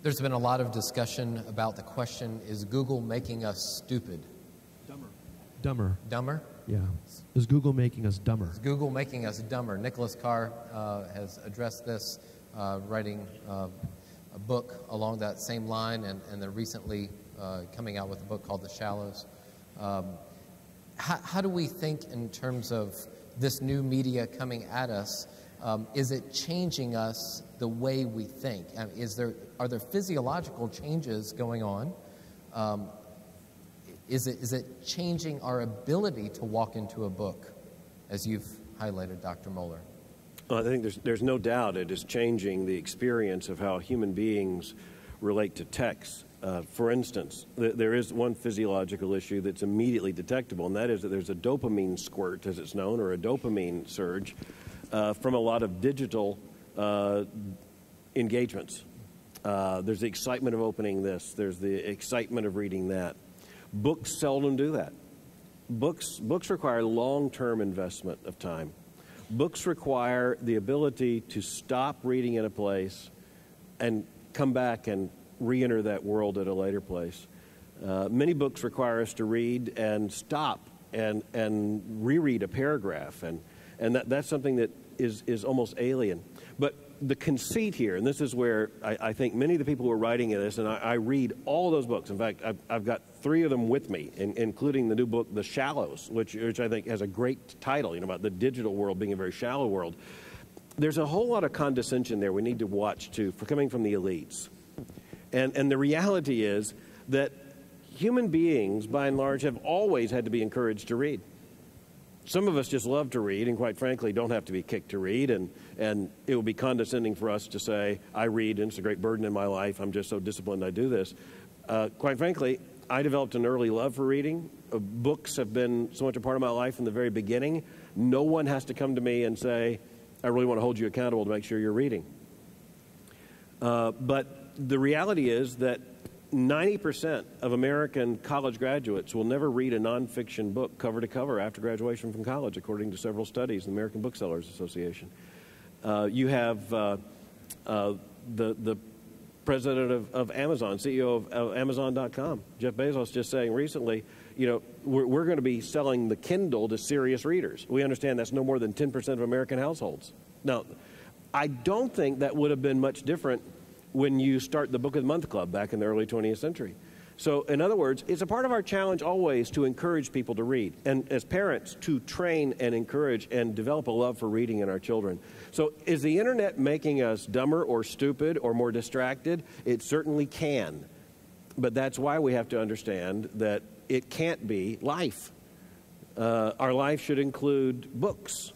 There's been a lot of discussion about the question, is Google making us stupid? Dumber. Dumber? Yeah. Is Google making us dumber? Is Google making us dumber? Nicholas Carr has addressed this, writing a book along that same line, and they're recently coming out with a book called The Shallows. How do we think in terms of this new media coming at us? Is it changing us the way we think? Are there physiological changes going on? Is it changing our ability to walk into a book, as you've highlighted, Dr. Moeller? Well, I think there's no doubt it is changing the experience of how human beings relate to text. For instance, there is one physiological issue that's immediately detectable, and that is that there's a dopamine squirt, as it's known, or a dopamine surge from a lot of digital engagements. There's the excitement of opening this. There's the excitement of reading that. Books seldom do that. Books require long-term investment of time. Books require the ability to stop reading in a place and come back and re-enter that world at a later place. Many books require us to read and stop and reread a paragraph, and that's something that is almost alien. But the conceit here, and this is where I think many of the people who are writing this, and I read all those books. In fact, I've got 3 of them with me, including the new book, The Shallows, which I think has a great title, about the digital world being a very shallow world. There's a whole lot of condescension there we need to watch, too, for coming from the elites. And the reality is that human beings, by and large, have always had to be encouraged to read. Some of us just love to read, and quite frankly, don't have to be kicked to read, and it would be condescending for us to say, I read, and it's a great burden in my life, I'm just so disciplined I do this. Quite frankly, I developed an early love for reading. Books have been so much a part of my life from the very beginning. No one has to come to me and say, I really want to hold you accountable to make sure you're reading. But the reality is that 90% of American college graduates will never read a nonfiction book cover to cover after graduation from college, according to several studies in the American Booksellers Association. You have the president of Amazon, CEO of Amazon.com, Jeff Bezos, just saying recently, we're going to be selling the Kindle to serious readers. We understand that's no more than 10% of American households. Now, I don't think that would have been much different when you start the Book of the Month Club back in the early 20th century. So, in other words, it's a part of our challenge always to encourage people to read, and as parents, to train and encourage and develop a love for reading in our children. So, is the internet making us dumber or stupid or more distracted? It certainly can. But that's why we have to understand that it can't be life. Our life should include books.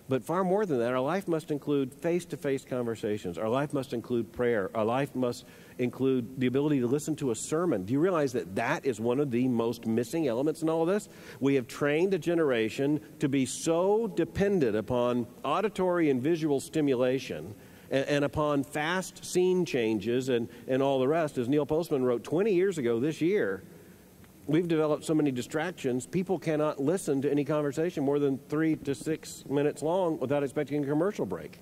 But far more than that, our life must include face-to-face conversations. Our life must include prayer. Our life must include the ability to listen to a sermon. Do you realize that that is one of the most missing elements in all of this? We have trained a generation to be so dependent upon auditory and visual stimulation and upon fast scene changes and all the rest. As Neil Postman wrote 20 years ago this year, we've developed so many distractions, people cannot listen to any conversation more than 3 to 6 minutes long without expecting a commercial break.